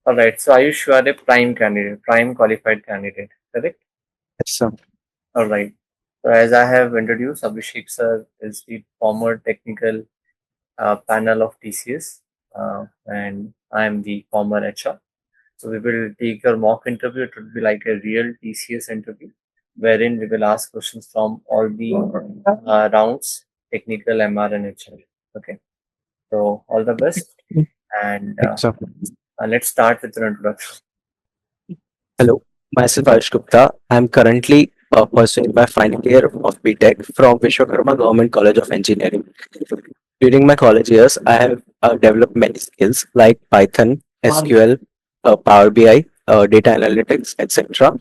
All right. So Ayush, you are a prime candidate, prime qualified candidate, correct? Yes, sir. All right. So as I have introduced, Abhishek sir is the former technical panel of TCS, and I am the former HR. So we will take your mock interview. It will be like a real TCS interview, wherein we will ask questions from all the rounds, technical, MR, and HR. Okay. So all the best, and Thank you, sir. let's start with an introduction. Hello, myself Ayush Gupta. I'm currently pursuing my final year of BTech from Vishwakarma Government College of Engineering. During my college years, I have developed many skills like Python, SQL, Power BI, data analytics, etc.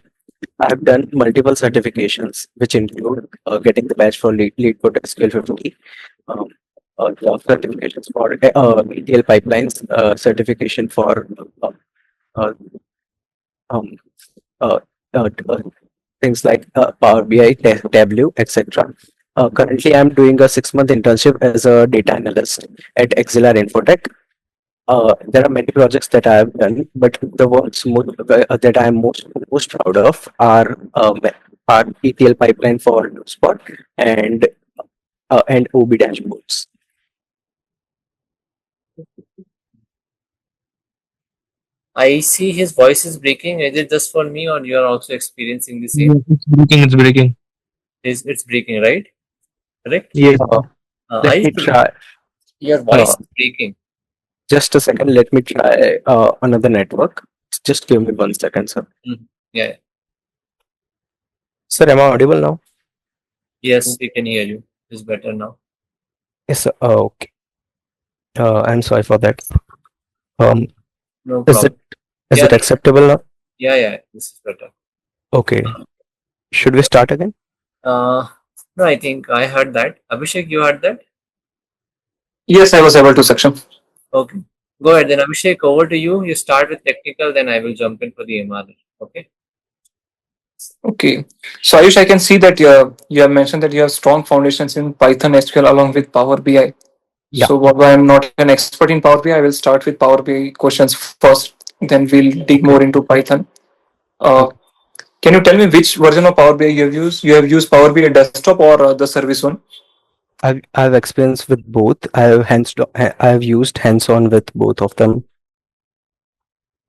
I have done multiple certifications, which include getting the badge for lead code SQL 50, um, job certifications for ETL pipelines, certification for uh, uh, um, uh, uh, things like Power BI, Tableau, etc. Currently, I'm doing a 6 month internship as a data analyst at Exilar Infotech. There are many projects that I have done, but the ones that I am most proud of are our ETL pipeline for Spot and OB dashboards. I see his voice is breaking. Is it just for me, or you are also experiencing the same? Yes, it's breaking. It's breaking. Is it's breaking, right? Correct. Yes. Let I me try. Your voice Uh, is breaking. just a second. Let me try another network. Just give me 1 second, sir. Mhm. Yeah. Sir, am I audible now? Yes, we can hear you. It's better now. Yes, sir. Okay. I'm sorry for that. Um, No is problem. it Yeah. acceptable now? Yeah. This is better. Okay. Should we start again? Uh, no, I think I heard that. Abhishek, you heard that? Yes, I was able to, Saksham. Okay. Go ahead then, Abhishek. Over to you. You start with technical, then I will jump in for the MR. Okay. Okay. So Ayush, I can see that you have mentioned that you have strong foundations in Python, SQL, along with Power BI. Yeah. So while I'm not an expert in Power BI, I will start with Power BI questions first. Then we'll dig more Okay. into Python. Uh, Okay. can you tell me which version of Power BI you have used? You have used Power BI desktop or the service one? I've experience with both. I've used hands-on with both of them.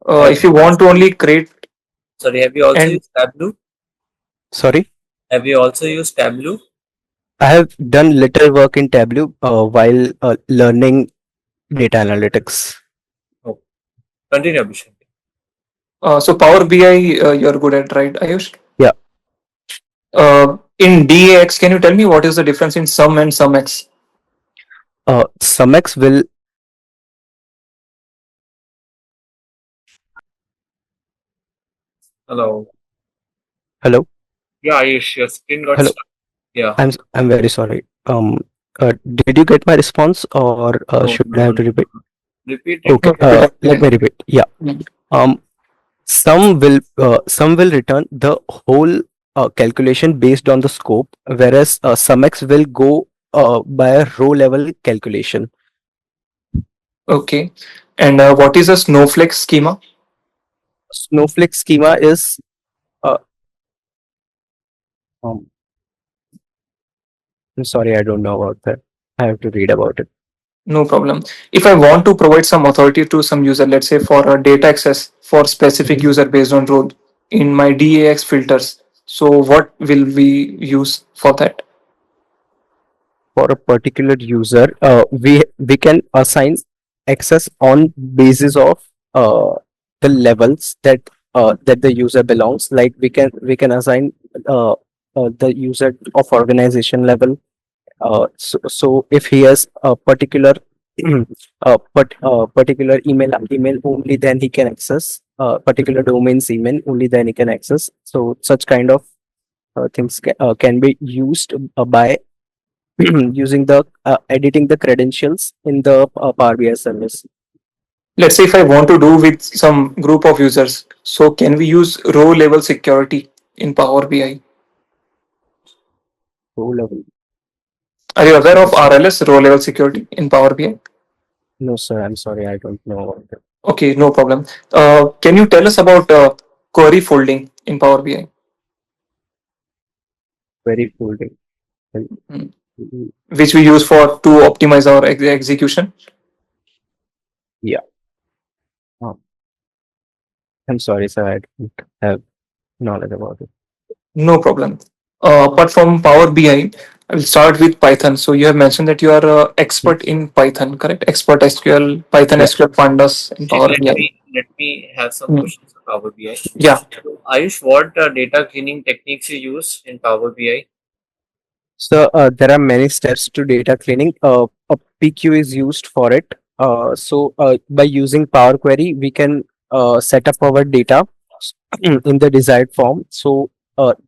Have If you you want also to only used, create sorry, have you also and used Tableau? Sorry. Have you also used Tableau? I have done little work in Tableau while learning data analytics. Oh, continue, Abhishek. so Power BI you're good at, right, Ayush? Yeah. In DAX, can you tell me what is the difference in sum and sum X? Sumex will. Hello. Hello. Yeah, Ayush, your screen got Hello. stuck. Yeah. I'm very sorry. Did you get my response, or No, should I have to repeat? Repeat it. Okay. No, repeat Let me again. repeat. Yeah. Um, some will return the whole calculation based on the scope, whereas SumX will go by a row level calculation. Okay. And what is a snowflake schema? Snowflake schema is uh, um, I'm sorry, I don't know about that. I have to read about it. No problem. If I want to provide some authority to some user, let's say for a data access for specific Mhm. user based on role in my DAX filters, so what will we use for that? For a particular user, we can assign access on basis of uh, the levels that the user belongs. Like we can assign uh, the user of organization level. So if he has a particular particular email only, then he can access particular domain's email only, then he can access. So such kind of things can be used by using the editing the credentials in the Power BI service. Let's say if I want to do with some group of users, so can we use row level security in Power BI? Row level. Are you aware I'm of sorry. RLS, row level security in Power BI? No, sir. I'm sorry. I don't know about it. Okay, no problem. Can you tell us about query folding in Power BI? Very folding. Hmm. Which we use for to optimize our execution? Yeah. Um, I'm sorry, sir. I don't have knowledge about it. No problem. Apart from Power BI, I will start with Python. So you have mentioned that you are Hmm? expert in Python, correct? Expert SQL, Python Yeah. SQL pandas in Abhishek, Power let BI. me let me have some Hmm. questions on Power BI. Yeah. So, Ayush, what data cleaning techniques you use in Power BI? So there are many steps to data cleaning. A PQ is used for it. By using Power Query, we can set up our data in the desired form. So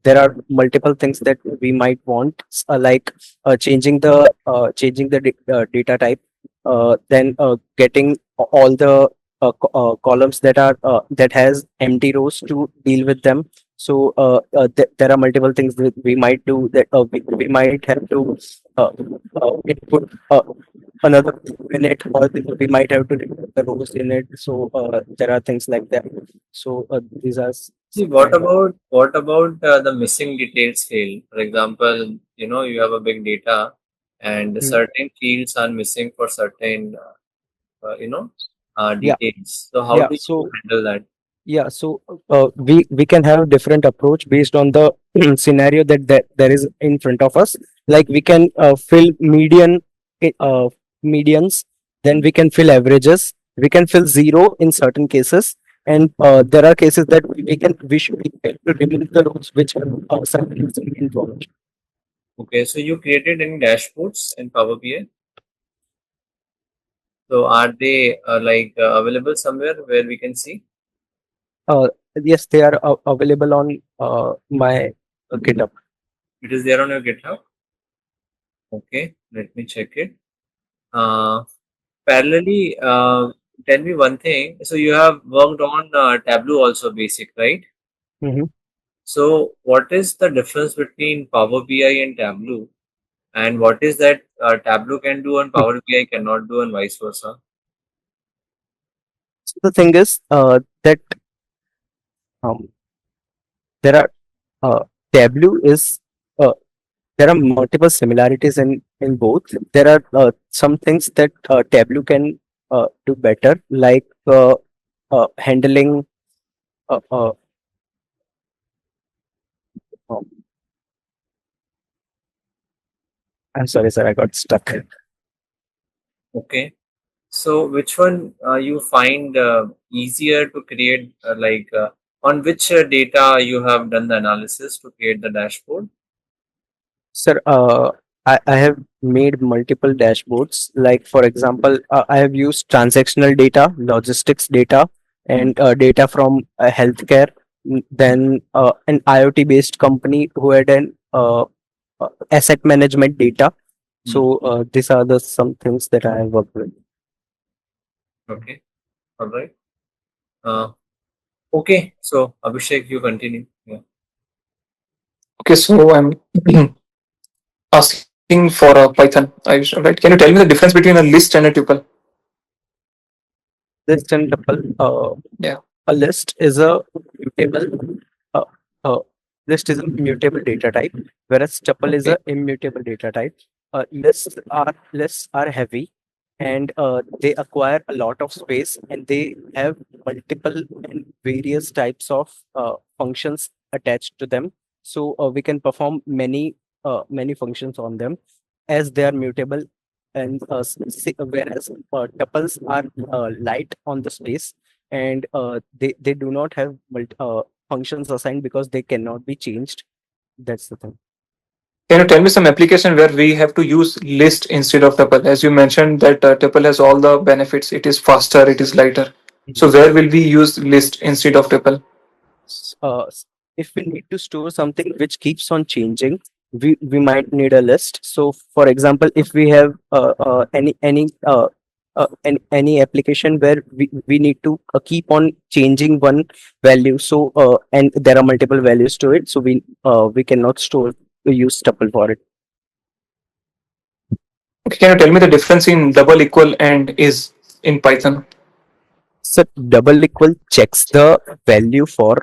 there are multiple things that we might want, like changing the data type, then getting all the columns that has empty rows to deal with them. So there are multiple things that we might do, that we might have to uh, input another in it, or we might have to remove the rows in it. So there are things like that. So these are See, some kind of. what about the missing details field? For example, you have a big data, and Hmm. certain fields are missing for certain Yeah, details. So how yeah. do you handle that? We can have different approach based on the scenario that there is in front of us. Like we can fill medians, then we can fill averages, we can fill zero in certain cases, and there are cases that we should be able to remove the rows which have some missing information. Okay, so you created any dashboards in Power BI? So are they available somewhere where we can see? Uh, yes, they are available on my GitHub. It is there on your GitHub. Okay, let me check it. Uh, Parallelly, tell me one thing. So you have worked on Tableau also basic, right? Mhm. So what is the difference between Power BI and Tableau? And what is that Tableau can do and Power BI cannot do and vice versa? So the thing is that um, there are Tableau is there are multiple similarities in both. There are some things that Tableau can do better, like handling. Uh, uh, um, I'm sorry, sir, I got stuck. Okay. So which one you find easier to create, on which data you have done the analysis to create the dashboard? Sir, I have made multiple dashboards. Like, for example, I have used transactional data, logistics data, and data from healthcare. Then an IoT based company who had an asset management data. Hmm. So these are the some things that I have worked with. Okay. All right. Uh, okay. So Abhishek, you continue. Yeah. Okay, so I'm asking for a Python. Right? Can you tell me the difference between a list and a tuple? List and tuple. Yeah. A list is a mutable. Uh, uh, List is a mutable data type, whereas tuple is Okay. a immutable data type. Lists are heavy, and they acquire a lot of space, and they have multiple and various types of functions attached to them. So we can perform many functions on them, as they are mutable, and whereas tuples are light on the space, and they do not have functions assigned because they cannot be changed. That's the thing. Can you tell me some application where we have to use list instead of tuple? As you mentioned that tuple has all the benefits. It is faster. It is lighter. So Mhm. where will we use list instead of tuple? If we need to store something which keeps on changing, we might need a list. So for example, if we have any application where we need to keep on changing one value, so and there are multiple values to it, so we cannot store use tuple for it. Okay, can you tell me the difference in double equal and is in Python? So double equal checks the value for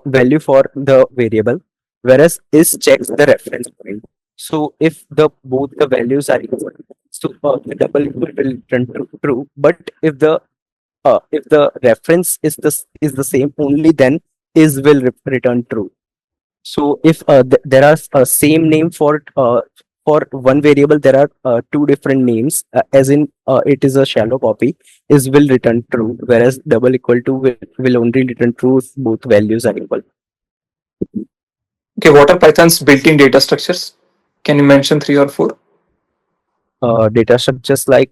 value for the variable, whereas is checks the reference point. So if the both the values are equal, so the double equal will return true. But if the reference is the same, only then is will return true. So if there are same name for one variable, there are two different names, as in it is a shallow copy, is will return true, whereas double equal to will only return true if both values are equal. Okay, what are Python's built-in data structures? Can you mention three or four? Data structures like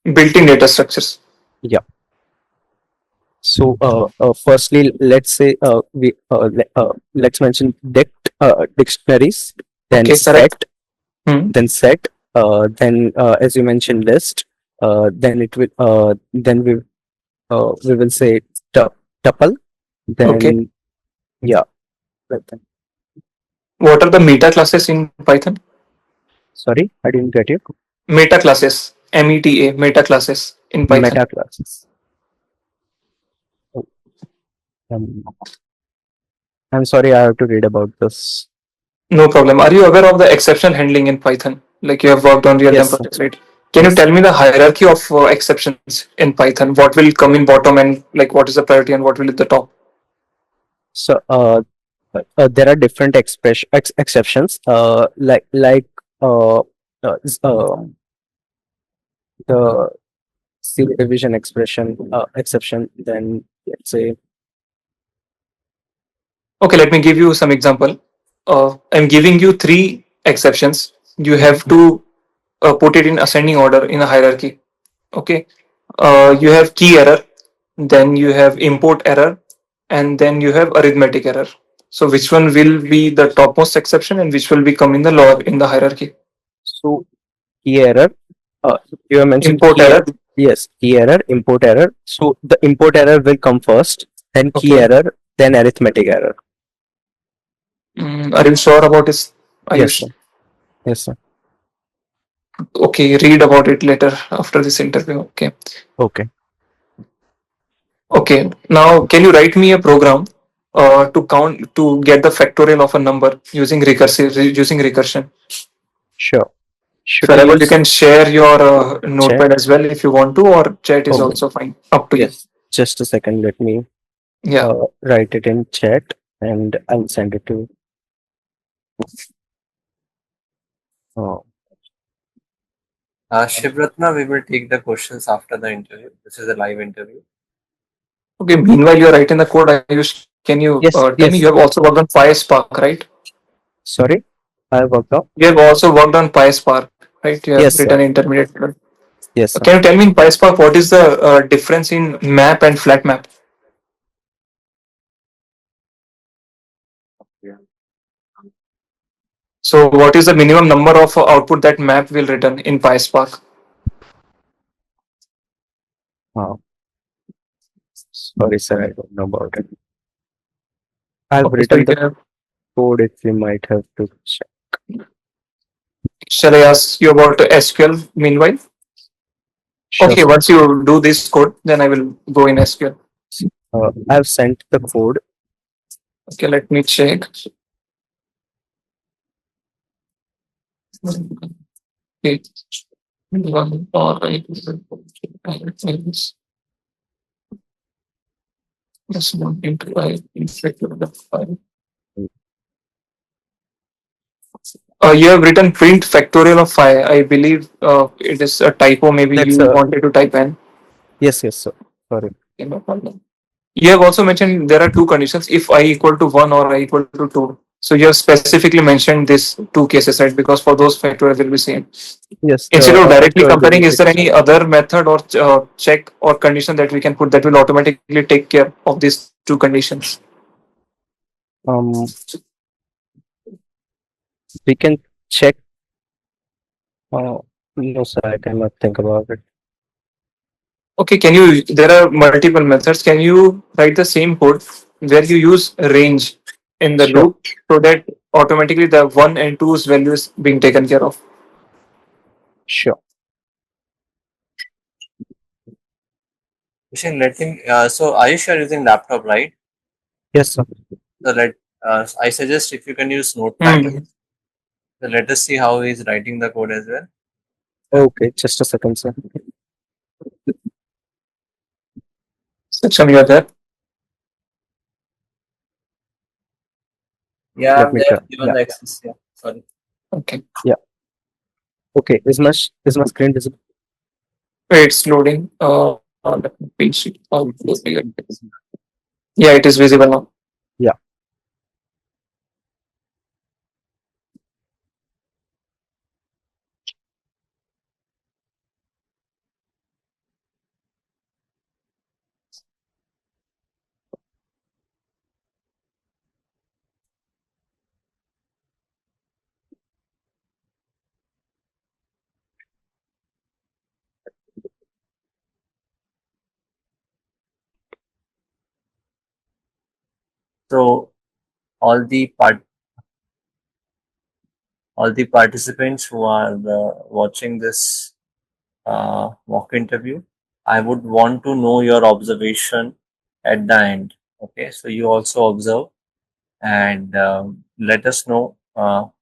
Built-in data structures. yeah. So firstly, let's say let's mention dictionaries, then Okay, correct. set, Hmm. then as you mentioned list, then we will say tuple, Okay. then yeah, like that. What are the meta classes in Python? Sorry, I didn't get you. Meta classes. META. Meta classes in Python. Meta classes. Oh, um, I'm sorry, I have to read about this. No problem. Are you aware of the exception handling in Python? Like you have worked on real-time Yes, sir. projects, right? Can you Yes, tell me the hierarchy of exceptions in Python? What will come in bottom and like what is the priority and what will be the top? so there are different exceptions, uh, s- uh, the zero division expression exception. Then let's say Okay, let me give you some example. I'm giving you three exceptions. You have to put it in ascending order in a hierarchy. Okay. You have key error, then you have import error, and then you have arithmetic error. So which one will be the topmost exception and which will be come in the lower in the hierarchy? so key error. You have mentioned Import key. error. Yes, key error, import error. So the import error will come first, then key Okay. error, then arithmetic error. Are you sure about this? Are you Yes, sir. Yes, sir. okay? Read about it later after this interview. Okay. Okay. Okay. Now, can you write me a program to count to get the factorial of a number using recursion? Sure. Should If I available, you use can share your chat? notepad as well if you want to, or chat is Okay. also fine. Up to you. Yes. Just a second. Let me Yeah. write it in chat and I'll send it to. Uh, Shivratna, we will take the questions after the interview. This is a live interview. Okay. Meanwhile, you're writing the code. Can you yes. tell me you Yes. have also worked on PySpark, right? Sorry. I worked out. You have also worked on PySpark, right? You have Yes, sir. written intermediate level. Yes, sir. Can you tell me in PySpark what is the difference in map and flat map? So, what is the minimum number of output that map will return in PySpark? Uh, Sorry, sir. I don't know about it. I've Okay, so written you the can have, code. If we might have to check. shall I ask you about SQL meanwhile? Sure, Okay, sir. once you do this code, then I will go in SQL. I've sent the code. Okay, let me check. Okay. All right. Just one into I infect the file. You have written print factorial of 5. I believe it is a typo. Maybe That's you a wanted to type n. yes, yes, sir. Sorry. Okay, no problem. You have also mentioned there are two conditions if I equal to 1 or I equal to 2. So you have specifically mentioned these two cases, right? Because for those factorial will be same. Yes, Instead the of directly factorial will comparing, be is there fixed. any other method or check or condition that we can put that will automatically take care of these two conditions? Um, we can check. No, sir. I cannot think about it. Okay, can you? There are multiple methods. Can you write the same code where you use range in the Sure, loop so that automatically the 1 and 2's values being taken care of? sure. Vishal, let him. So, are you sure using laptop, right? Yes, sir. So I suggest if you can use Notepad. Hmm. So let us see how he's writing the code as well. Okay, just a second, sir. Saksham, you are there? Yeah, Let I'm me there. try. Given Yeah, the access. Yeah. Sorry. Okay. yeah. Okay, is my screen visible? Wait, it's loading. Let me pinch it. Yeah, it is visible now. Yeah. So all the part all the participants who are watching this mock interview, I would want to know your observation at the end. Okay, so you also observe and let us know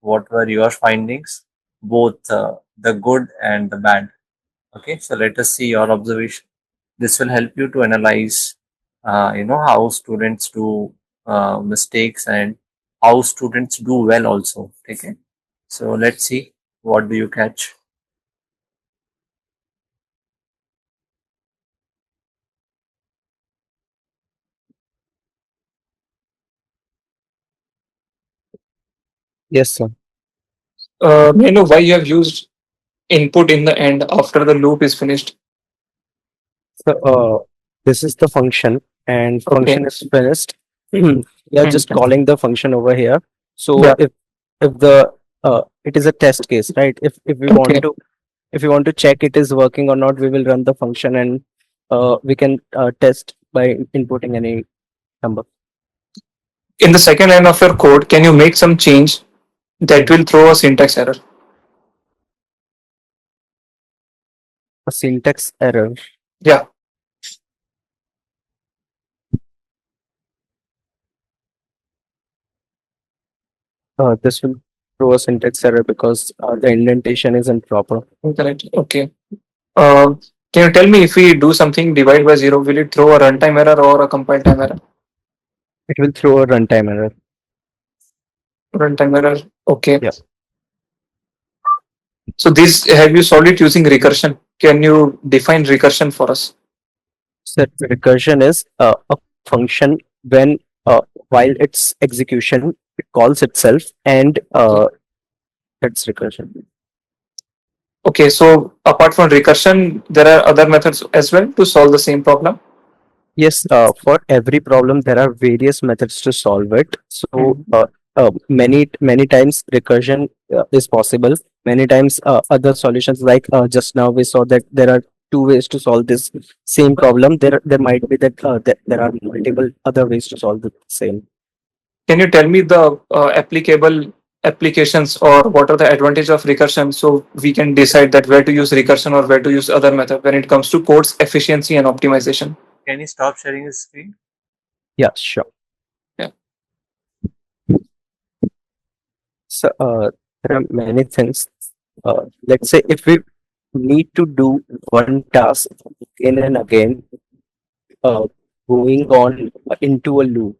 what were your findings, both the good and the bad. Okay, so let us see your observation. This will help you to analyze, how students do mistakes and how students do well also. Okay, so let's see what do you catch. Yes, sir. May I know why you have used input in the end after the loop is finished? So, this is the function, and Okay. function is finished. We are just Mhm. calling the function over here. So, Yeah. if the it is a test case, right? If we Okay. want to check it is working or not, we will run the function, and we can test by inputting any number. In the second line of your code, can you make some change that will throw a syntax error? A syntax error. Yeah. This will throw a syntax error because the indentation isn't proper. Correct. Okay. Uh, can you tell me if we do something divide by zero, will it throw a runtime error or a compile time error? It will throw a runtime error. Runtime error. Okay. Yeah. So this have you solved it using recursion? Can you define recursion for us? So recursion is a function when while its execution it calls itself, and it's recursion. Okay, so apart from recursion, there are other methods as well to solve the same problem. Yes, for every problem there are various methods to solve it. So Mhm. many times recursion is possible. Many times other solutions, like just now we saw that there are two ways to solve this same problem. There might be that there are multiple other ways to solve the same. Can you tell me the applicable applications or what are the advantage of recursion so we can decide that where to use recursion or where to use other method when it comes to code's efficiency and optimization? Can you stop sharing your screen? Yeah, sure. Yeah. So there are many things. Let's say if we need to do one task again and again, uh, going on into a loop.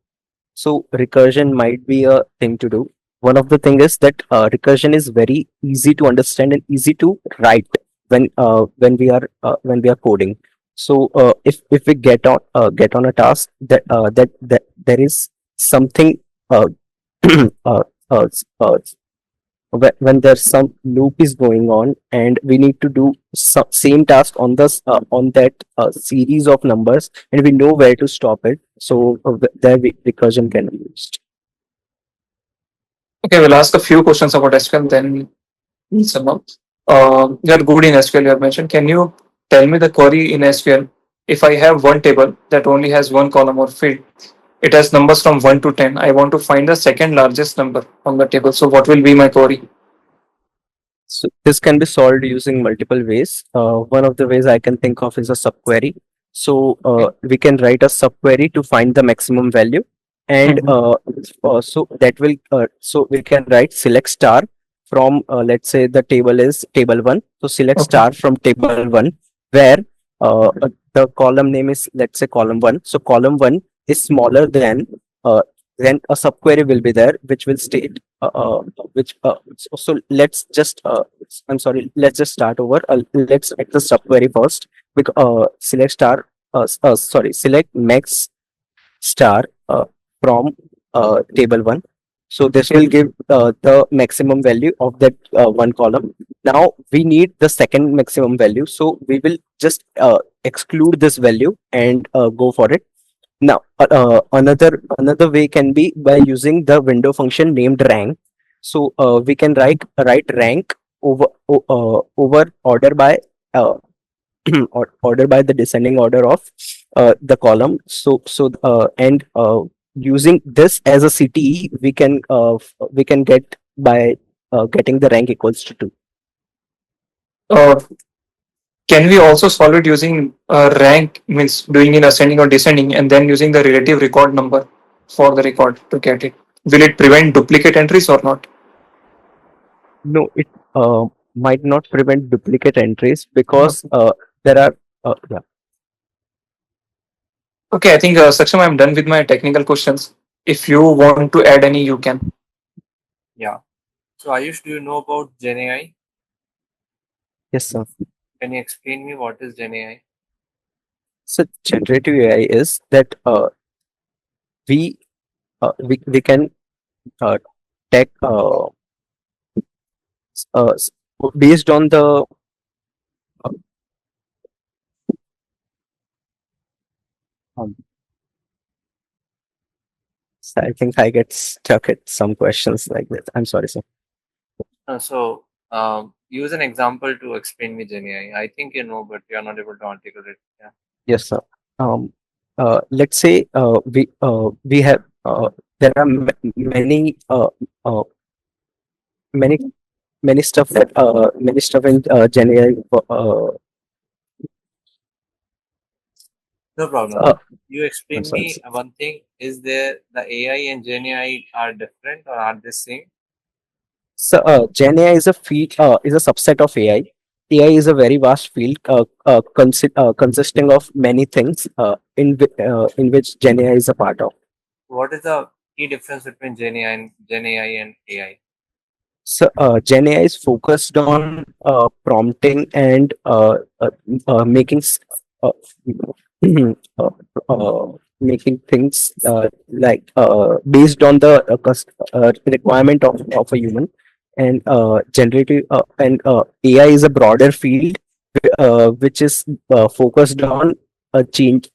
So recursion might be a thing to do. One of the thing is that recursion is very easy to understand and easy to write when we are coding. So if we get on a task that there is something uh, uh, uh, uh, when there's some loop is going on and we need to do same task on this on that series of numbers, and we know where to stop it, so there recursion can be used. Okay, we'll ask a few questions about SQL, then we'll sum up. You're good in SQL, you have mentioned. Can you tell me the query in SQL? If I have one table that only has one column or field, it has numbers from 1 to 10. I want to find the second largest number on the table. So, what will be my query? So this can be solved using multiple ways. One of the ways I can think of is a subquery. So Okay. we can write a subquery to find the maximum value, and Mhm. so that will so we can write select star from let's say the table is table one. So select Okay. star from table one, where the column name is, let's say, column one. So column one is smaller than then a subquery will be there which will state which so let's just I'm sorry, let's just start over. Let's write the subquery first. Select star sorry, select max star from table one. So this Okay. will give the maximum value of that one column. Now we need the second maximum value, so we will just exclude this value and go for it. Now another way can be by using the window function named rank. So we can write rank over order by uh, order by the descending order of the column. And using this as a CTE, we can get by getting the rank equals to 2. Uh, can we also solve it using rank, means doing in ascending or descending, and then using the relative record number for the record to get it? Will it prevent duplicate entries or not? No, it might not prevent duplicate entries because Okay. there are yeah. Okay, I think Saksham, I'm done with my technical questions. If you want to add any, you can. Yeah. So Ayush, do you know about Gen AI? Yes, sir. Can you explain me what is Gen AI? So generative AI is that we we can uh, take s- based on the uh, um, so I think I get stuck at some questions like that. I'm sorry, sir. Use an example to explain me Gen AI. I think you know, but you are not able to articulate. Yeah. Yes, sir. Um, let's say we have there are many many many stuff in Gen AI. No problem. Uh, You I'm explain sorry. me one thing. Is there the AI and Gen AI are different or are they same? So, Gen AI is a field, is a subset of AI. AI is a very vast field consisting of many things in which Gen AI is a part of. What is the key difference between Gen AI and AI? So, Gen AI is focused on prompting and making uh, uh, making things based on the requirement of a human. And generative and AI is a broader field which is focused on a change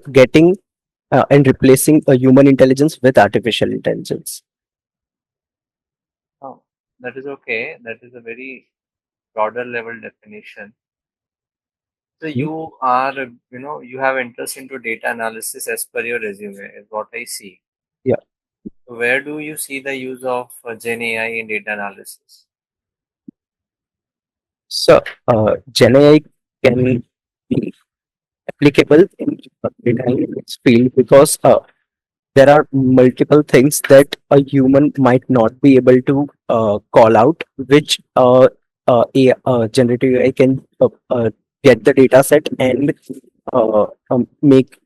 getting and replacing a human intelligence with artificial intelligence. Oh, that is okay. That is a very broader level definition. So Hmm? you are, you have interest into data analysis as per your resume, is what I see. Yeah. So where do you see the use of Gen AI in data analysis? So, Gen AI can be applicable in data analytics field because there are multiple things that a human might not be able to call out, which generative AI can get the data set and make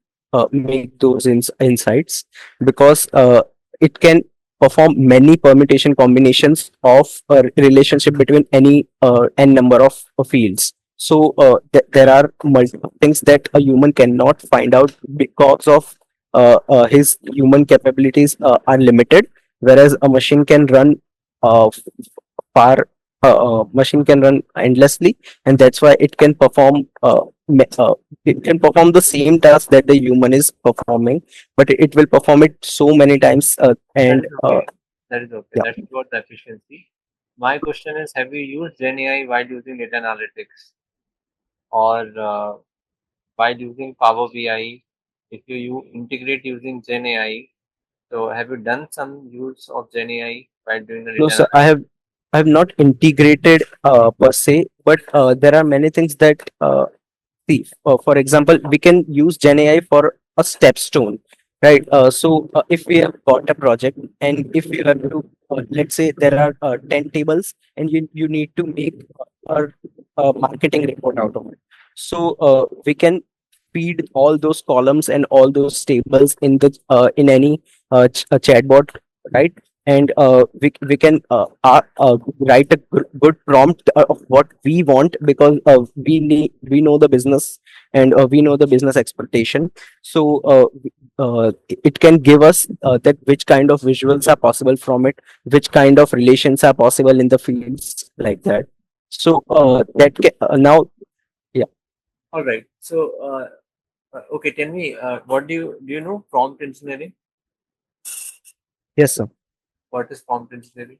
make those insights, because it can perform many permutation combinations of a relationship between any n number of fields. So there are multiple things that a human cannot find out because of his human capabilities are limited, whereas a machine can run far machine can run endlessly, and that's why it can perform the same task that the human is performing, but it will perform it so many times That and is okay. That is okay. yeah. That's about the efficiency. My question is, have you used Gen AI while using data analytics or while using Power BI? If integrate using Gen AI, so have you done some use of Gen AI while doing the No, data sir, analytics? I have not integrated per se, but there are many things that See, for example, we can use Gen AI for a stepstone, right? If we have got a project, and if you have to, let's say there are 10 tables, and you need to make a marketing report out of it. We can feed all those columns and all those tables in any chatbot, right? And we can write a good prompt of what we want, because we know the business, and we know the business expectation. It can give us that which kind of visuals are possible from it, which kind of relations are possible in the fields, like that. Now, yeah. All right. So, okay, tell me, what do you know prompt engineering? Yes, sir. What is prompt engineering?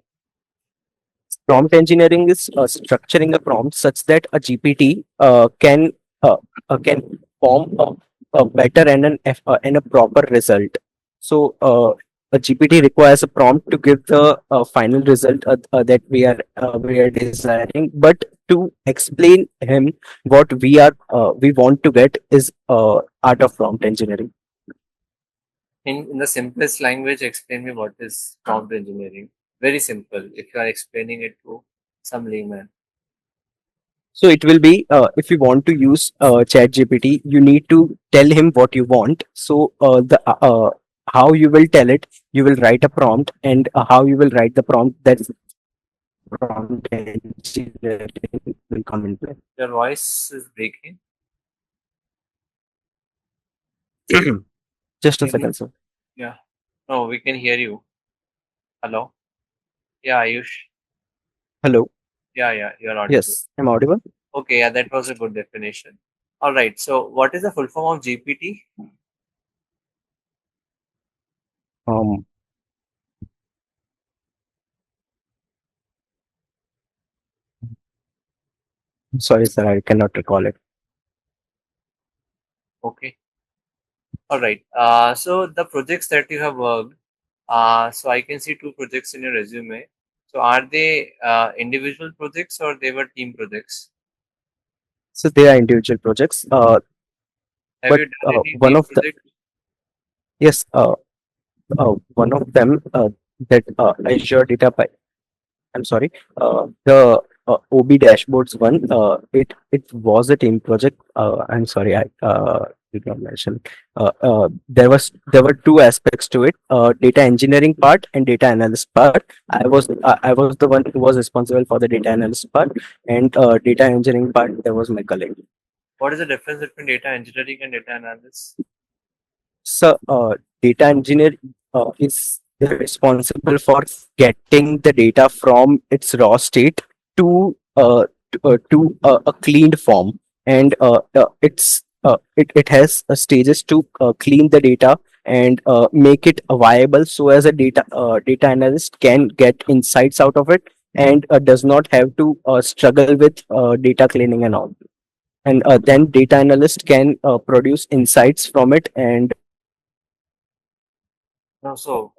Prompt engineering is structuring a prompt such that a GPT can form a better and a proper result. A GPT requires a prompt to give the final result that we are desiring, but to explain him what we want to get is art of prompt engineering. In the simplest language, explain me what is prompt engineering. Very simple. If you are explaining it to some layman. So it will be if you want to use Chat GPT, you need to tell him what you want. The how you will tell it, you will write a prompt, and how you will write the prompt, that prompt engineering will come in play. Your voice is breaking. Just a Can you- second, sir. Yeah. No, we can hear you. Hello. Yeah, Ayush. Hello. Yeah, you're audible. Yes, I'm audible. Okay, yeah, that was a good definition. All right. So, what is the full form of GPT? Um, sorry, sir, I cannot recall it. Okay. All right. So the projects that you have worked, so I can see two projects in your resume. So are they individual projects or they were team projects? So they are individual projects. Have But you done any one team of the project? yes, one of them that Azure Data I'm sorry, the OB dashboards one. It was a team project. I'm sorry, I did not mention. There were two aspects to it: data engineering part and data analyst part. I was the one who was responsible for the data analyst part, and data engineering part, there was my colleague. What is the difference between data engineering and data analysis? So, data engineer is responsible for getting the data from its raw state to a cleaned form, and it has stages to clean the data and make it viable, so as a data analyst can get insights out of it, and does not have to struggle with data cleaning and all. And then data analyst can produce insights from it, and No, so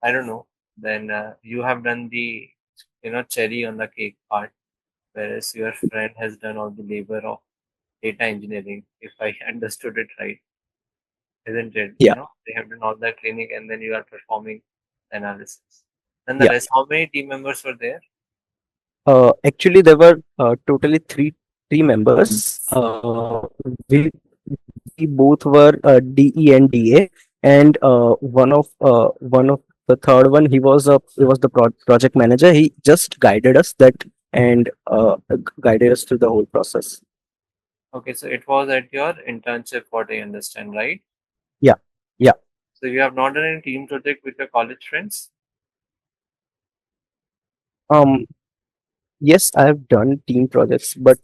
I don't know. Then you have done the cherry on the cake part, whereas your friend has done all the labor of data engineering. If I understood it right, isn't it? yeah. They have done all the cleaning and then you are performing analysis. Yeah, Nonetheless, how many team members were there? actually, there were totally three members. We, we both were DE and DA, and one of the third one, he was the project manager. He just guided us that, and guided us through the whole process. Okay, so it was at your internship, what I understand, right? Yeah, yeah. So you have not done any team project with your college friends? Um, yes, I have done team projects, but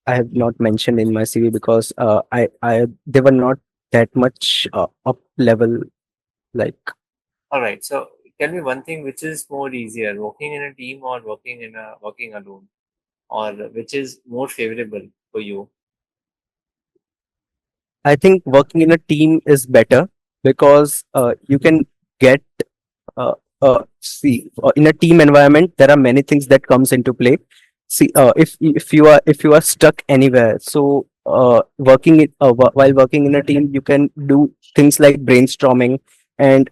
I have not mentioned in my CV because I they were not that much up level, like. All right. So tell me one thing, which is more easier, working in a team or working alone, or which is more favorable for you? I think working in a team is better because you can get in a team environment there are many things that comes into play. See, if you are stuck anywhere, so while working in a team, you can do things like brainstorming and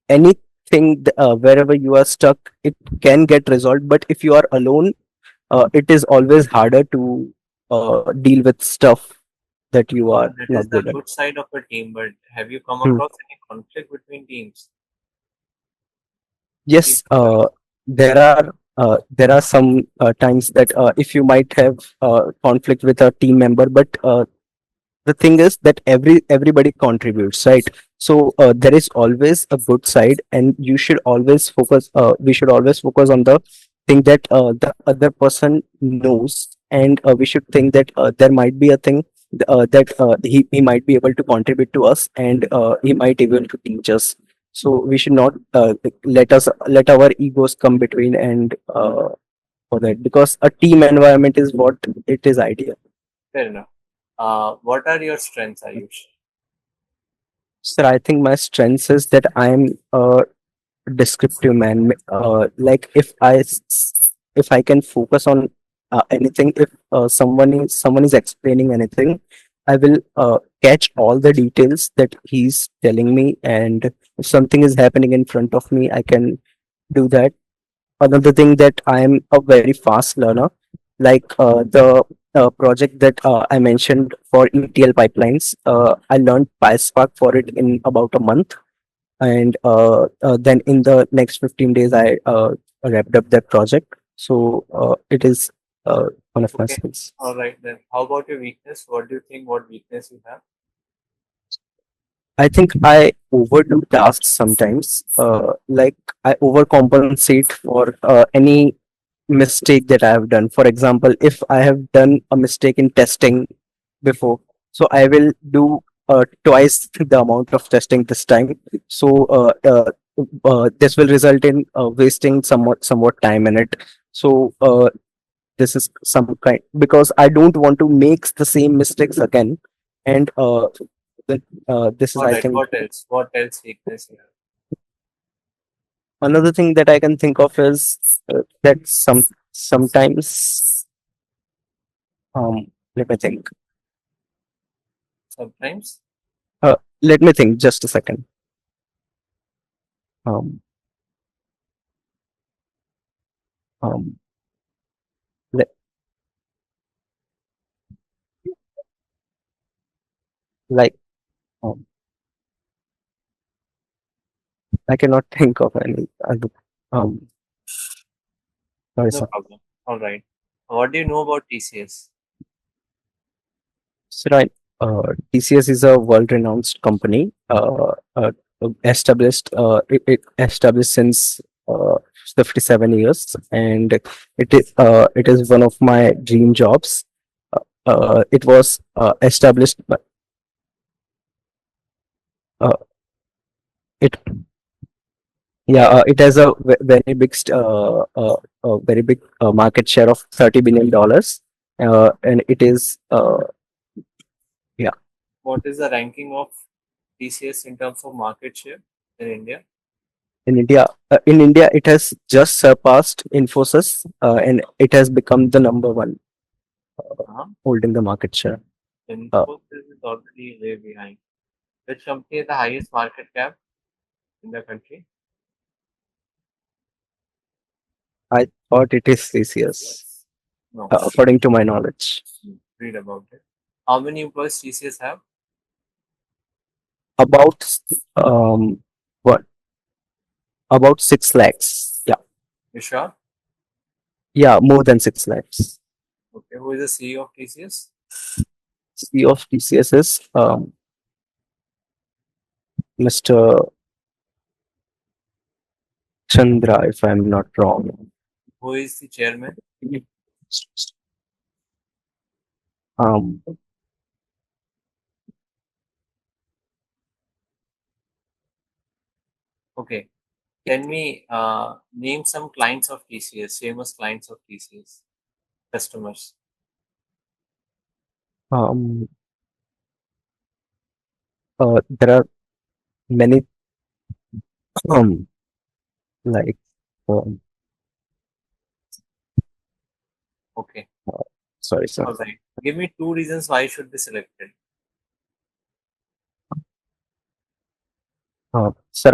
anything wherever you are stuck, it can get resolved. But if you are alone, it is always harder to deal with stuff that you are That is not the good at. good side of a team, but have you come Hmm. across any conflict between teams? Team Yes, members? there are some times that if you might have conflict with a team member, but the thing is that everybody contributes, right? So there is always a good side, and you should always focus we should always focus on the thing that the other person knows, and we should think that there might be a thing that he might be able to contribute to us, and he might able to teach us. So we should not let our egos come between and for that, because a team environment is what it is ideal. Fair enough. What are your strengths, Ayush? Sir, I think my strength is that I'm a descriptive man. Like if I can focus on anything, if someone is explaining anything, I will catch all the details that he's telling me, and if something is happening in front of me, I can do that. Another thing that I am a very fast learner, like the project that I mentioned for ETL pipelines. I learned PySpark for it in about a month, and then in the next 15 days I wrapped up that project. So it is one of my Okay. skills. All right then. How about your weakness? What do you think? What weakness you have? I think I overdo tasks sometimes. Like I overcompensate for any mistake that I have done. For example, if I have done a mistake in testing before, so I will do twice the amount of testing this time. So this will result in wasting somewhat time in it. So this is some kind, because I don't want to make the same mistakes again, and this is, All I right. think, What else? What else weakness you have? another thing that I can think of is that sometimes let me think. Sometimes. Let me think just a second. Um, um, le- like um, I cannot think of any other. Um, Sorry, No sir. problem. All right. What do you know about TCS? So, right, TCS is a world-renowned company, it established since 57 years, and it is one of my dream jobs. It was established, uh, it yeah, it has a very big market share of $30 billion, and it is yeah. What is the ranking of TCS in terms of market share in India? In India, it has just surpassed Infosys, and it has become the number one, Uh-huh. holding the market share. Uh, Infosys is already way behind. Which company has the highest market cap in the country? I thought it is TCS, No. according to my knowledge. Read about it. How many employees TCS have? About what? About 6 lakhs. Yeah, You sure? yeah, more than 6 lakhs. Okay. Who is the CEO of TCS? CEO of TCS is Mr. Chandra, if I'm not wrong. Who is the chairman? Um, Okay. Can we name some clients of TCS, famous clients of TCS, customers? um, there are many um, like um, Okay. Sorry, sir. All right. Give me two reasons why you should be selected. Sir,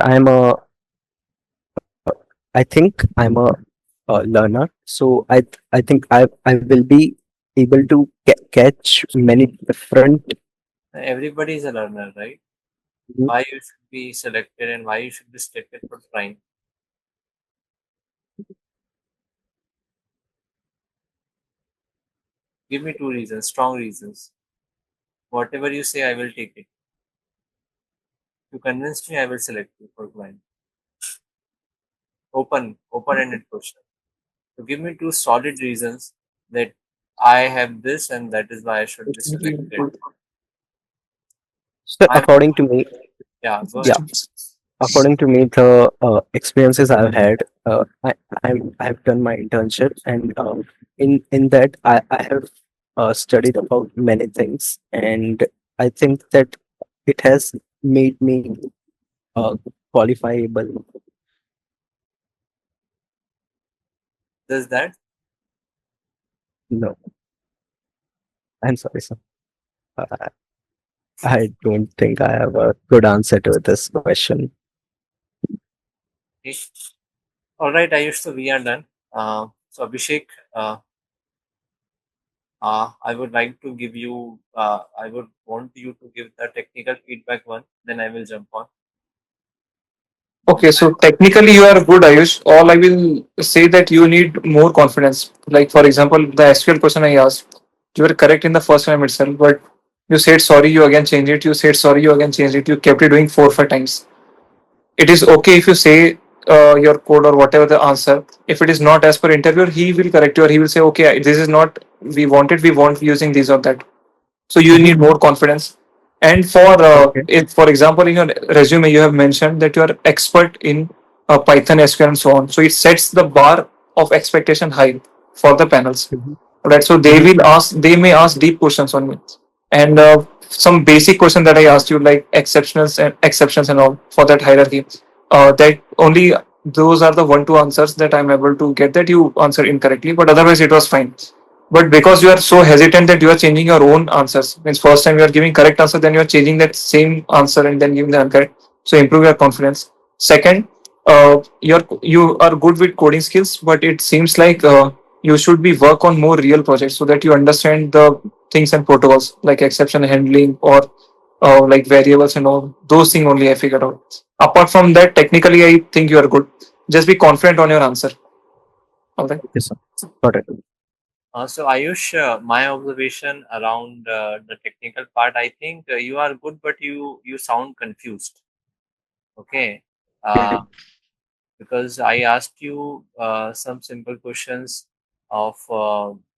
I think I'm a learner, so I think I will be able to catch many different. Everybody is a learner, right? Why you should be selected and why you should be selected for Prime? Give me two reasons, strong reasons. Whatever you say, I will take it. You convinced me, I will select you for Prime. Open-ended question. So give me two solid reasons that I have this and that is why I should be selected. So I'm yeah, go yeah, ahead. according to me, the experiences I've had, I've done my internship, and in that I have studied about many things, and I think that it has made me uh, qualifiable. Does that? No, I'm sorry, sir. Uh, I don't think I have a good answer to this question. Okay. All right, Ayush, so we are done. So Abhishek, uh, I would like to give you, I would want you to give the technical feedback one, then I will jump on. Okay, so technically you are good, Ayush. All I will say that you need more confidence. Like for example, the SQL question I asked, you were correct in the first time itself, but you said sorry, you again changed it. You said sorry, you again changed it. You kept it doing 4 or 5 times. It is okay if you say your code or whatever the answer. If it is not as per interviewer, he will correct you or he will say, okay, this is not we wanted. We want using these or that. So you Mhm. need more confidence. And for Okay. if for example in your resume you have mentioned that you are expert in Python, SQL, and so on. So it sets the bar of expectation high for the panels, Mhm. right? So Mhm. they may ask deep questions on me, and some basic question that I asked you like exceptions and all for that hierarchy. That only those are the one two answers that I'm able to get that you answered incorrectly, but otherwise it was fine. But because you are so hesitant that you are changing your own answers, means first time you are giving correct answer, then you are changing that same answer and then giving the incorrect. So improve your confidence. Second, you are good with coding skills, but it seems like you should be work on more real projects so that you understand the things and protocols like exception handling or like variables and all those things only I figured out. Apart from that, technically I think you are good. Just be confident on your answer. All right. Okay, sir. Got it. So Ayush, my observation around the technical part, I think you are good, but you sound confused. Okay. Uh, because I asked you some simple questions of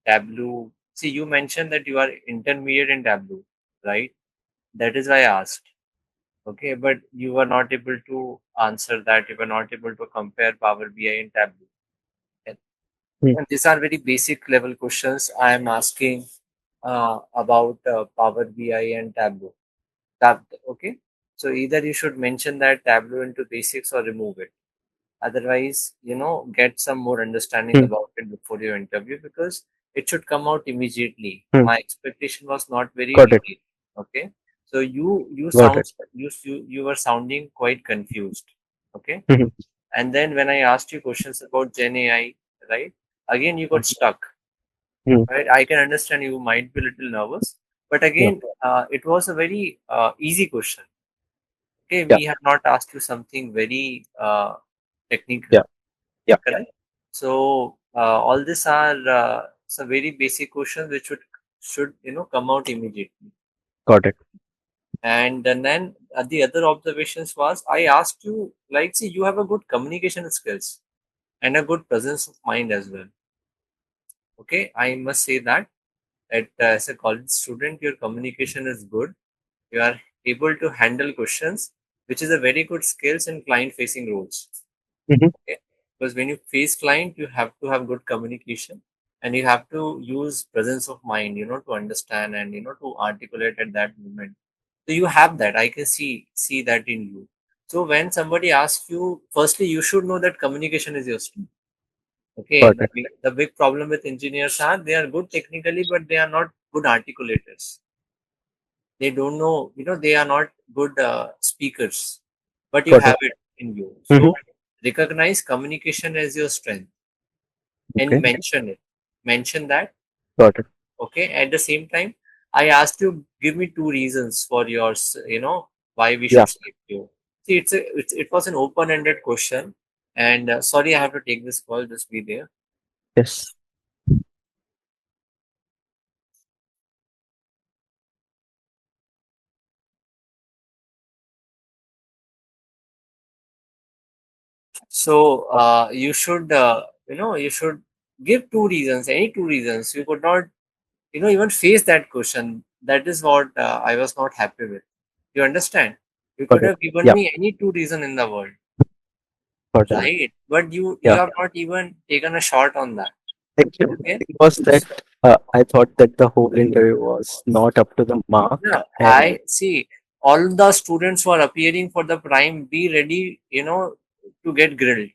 Tableau. See, you mentioned that you are intermediate in Tableau, right? That is why I asked. Okay, but you were not able to answer that. You were not able to compare Power BI and Tableau. And Mm. and these are very basic level questions I am asking about Power BI and Tableau. Okay, so either you should mention that Tableau into basics or remove it. Otherwise, get some more understanding Mm. about it before your interview because it should come out immediately. Mm. My expectation was not very Got it. detailed. Okay, so you Got it. sound you were sounding quite confused. Okay, Mhm. and then when I asked you questions about Gen AI, right? Again, you got stuck. Mhm. Right, I can understand you might be a little nervous, but Yeah. again, it was a very easy question. Okay, Yeah. we have not asked you something very technical. Yeah. Yeah. Correct. So all these are some very basic questions which should come out immediately. Got it. And then the other observations was I asked you like, see, you have a good communication skills and a good presence of mind as well. Okay, I must say that as a college student, your communication is good. You are able to handle questions, which is a very good skills in client facing roles. Mhm. Okay? Because when you face client, you have to have good communication and you have to use presence of mind, to understand and to articulate at that moment. So you have that. I can see that in you. So when somebody asks you, firstly, you should know that communication is your strength. Okay, Got it. the big problem with engineers are they are good technically, but they are not good articulators. They don't know, they are not good speakers, but you Got have it. it in you. Mm-hmm. So recognize communication as your strength and Okay. mention it. Mention that. Got it. Okay. At the same time, I asked you give me two reasons for yours. Why we Yeah. should select you. See, it was an open-ended question, and sorry, I have to take this call. Just be there. Yes. So you should give two reasons, any two reasons. You could not, even face that question. That is what I was not happy with. You understand? You Got could it. have given Yeah. me any two reason in the world, Got it. right? But you Yeah. have not even taken a shot on that. Actually, the Okay. thing was that I thought that the whole interview was not up to the mark, No, and I see. All the students who are appearing for the prime, be ready, to get grilled.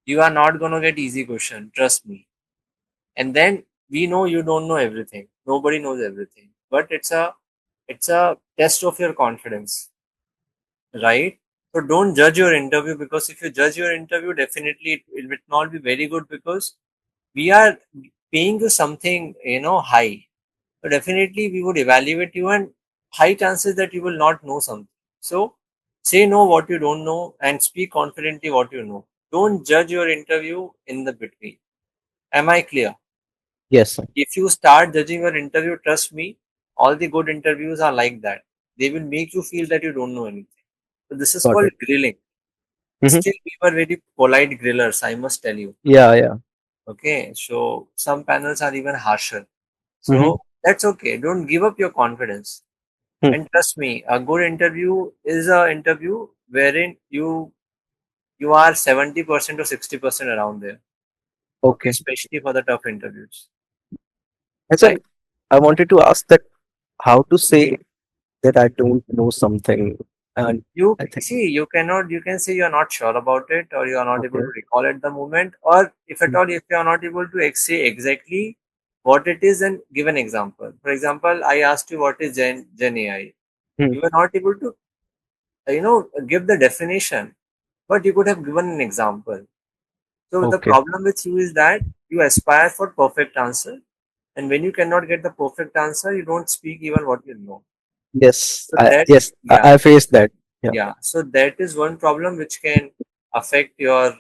You are not gonna get easy question. Trust me. And then we know you don't know everything. Nobody knows everything, but it's a test of your confidence, right? So don't judge your interview, because if you judge your interview, definitely it will not be very good, because we are paying you something, high. So definitely we would evaluate you, and high chances that you will not know something. So say no what you don't know and speak confidently what you know. Don't judge your interview in the between. Am I clear? yes, sir. If you start judging your interview, trust me, all the good interviews are like that. They will make you feel that you don't know anything. So this is Got called it. grilling. Mm-hmm. Still, we were very polite grillers, I must tell you. Yeah, yeah. Okay, so some panels are even harsher. Mm-hmm. So that's okay. Don't give up your confidence. Hmm. And trust me, a good interview is a interview wherein you are 70% or 60% around there. Okay, Okay. especially for the tough interviews. And so Right? I wanted to ask that how to say that I don't know something, and You I think see, you can say you are not sure about it, or you are not able okay. to recall at the moment, or if at Hmm. all, if you are not able to say exactly what it is, and give an example. For example, I asked you what is Gen AI. Hmm. You were not able to, give the definition, but you could have given an example. So the Okay. problem with you is that you aspire for perfect answer, and when you cannot get the perfect answer, you don't speak even what you know. Yes. So I that, yes. yeah, I faced that. Yeah. yeah. So that is one problem which can affect your,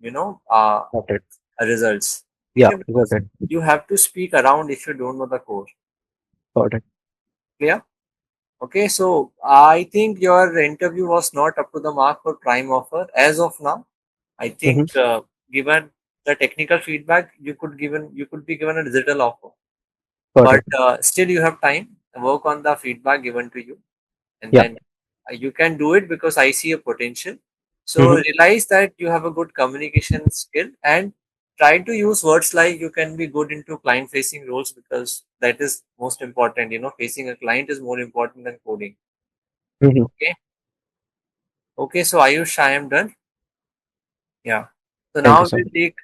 Got it. results. Yeah. Okay, Got because it. you have to speak around if you don't know the core. Got it. Clear? Okay, so I think your interview was not up to the mark for prime offer as of now. I Mm-hmm. think given the technical feedback, you could be given a digital offer, Got but it. still you have time to work on the feedback given to you, and Yeah. then you can do it because I see a potential. So Mm-hmm. realize that you have a good communication skill, and try to use words like you can be good into client facing roles, because that is most important. Facing a client is more important than coding. Mm-hmm. Okay. Okay. So Ayush, I am done. Yeah. So Thank you now so we'll much. take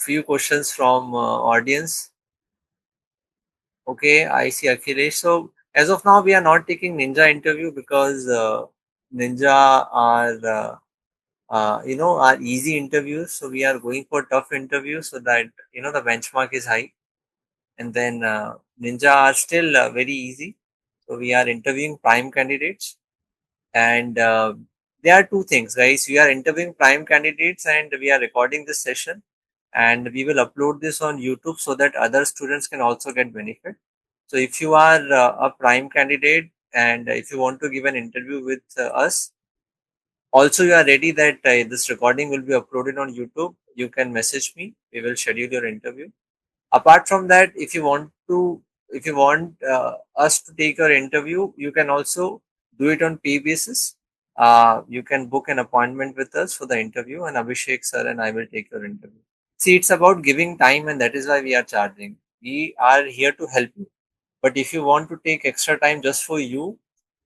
few questions from audience. Okay, I see Akhilesh. So as of now, we are not taking Ninja interview because Ninja are easy interviews. So we are going for tough interviews so that the benchmark is high. And then Ninja are still very easy. So we are interviewing prime candidates, and there are two things, guys. We are interviewing prime candidates, and we are recording this session, and we will upload this on YouTube so that other students can also get benefit. So if you are a prime candidate, and if you want to give an interview with us, also you are ready that this recording will be uploaded on YouTube, you can message me. We will schedule your interview. Apart from that, if you want us to take your interview, you can also do it on pay basis. You can book an appointment with us for the interview, and Abhishek sir and I will take your interview. See, it's about giving time, and that is why we are charging. We are here to help you, but if you want to take extra time just for you,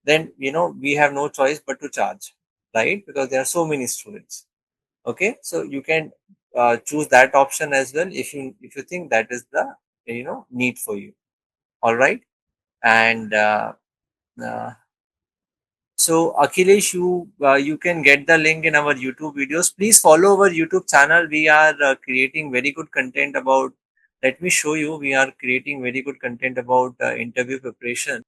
then we have no choice but to charge, right? Because there are so many students. Okay, so you can choose that option as well if you think that is the need for you. All right. And uh, so Akhilesh, you can get the link in our YouTube videos. Please follow our YouTube channel. We are creating very good content about. Let me show you. We are creating very good content about interview preparation.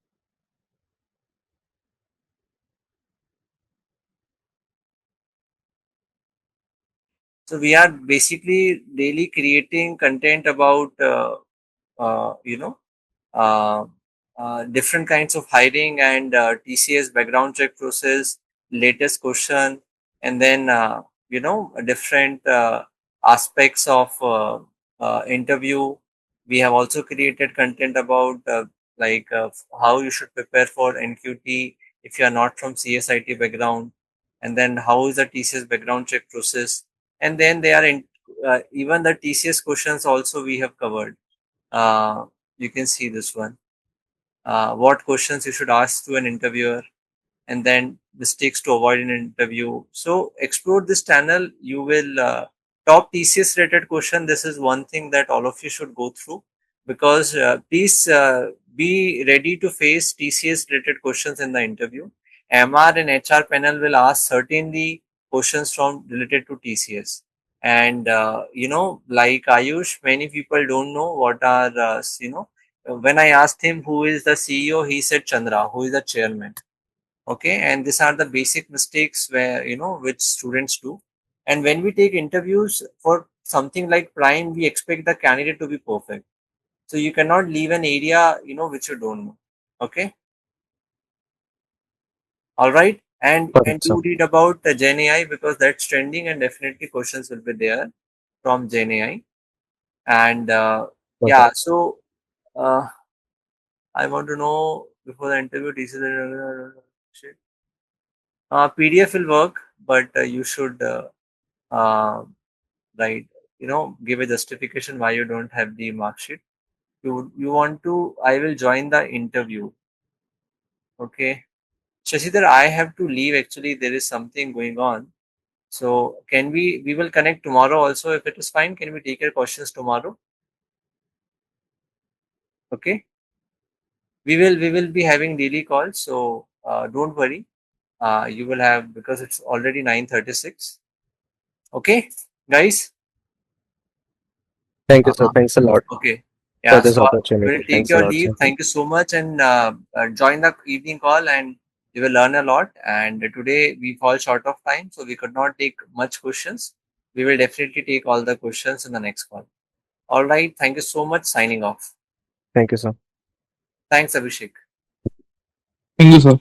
So we are basically daily creating content about uh, you know uh, different kinds of hiring and TCS background check process, latest question, and then different aspects of interview. We have also created content about how you should prepare for NQT if you are not from CSIT background, and then how is the TCS background check process, and then they are in even the TCS questions also we have covered. Uh, you can see this one. What questions you should ask to an interviewer, and then mistakes to avoid in an interview. So explore this channel. You will top TCS related question. This is one thing that all of you should go through, because please be ready to face TCS related questions in the interview. MR and HR panel will ask certainly questions from related to TCS. And like Ayush, many people don't know what are when I asked him who is the CEO, he said Chandra, who is the chairman. Okay, and these are the basic mistakes where which students do. And when we take interviews for something like Prime, we expect the candidate to be perfect, so you cannot leave an area which you don't know. Okay. All right. And Correct, sir. do read about the Gen AI, because that's trending, and definitely questions will be there from Gen AI. And yeah, Perfect. so uh, I want to know before the interview PDF will work, but you should uh, right give a justification why you don't have the mark sheet. You want to, I will join the interview. Okay, Shashidhar, I have to leave, actually there is something going on. So can we will connect tomorrow also, if it is fine. Can we take your questions tomorrow? Okay, we will be having daily calls, so don't worry. You will have, because it's already 9:36. Okay, guys. Thank you, sir. uh, Thanks a lot Okay. for Yeah. this So we opportunity. will take Thanks a your lot, leave. sir. Thank you so much, and join the evening call, and you will learn a lot. And today we fall short of time, so we could not take much questions. We will definitely take all the questions in the next call. All right. Thank you so much. Signing off. Thank you, sir. Thanks, Abhishek. Thank you, sir.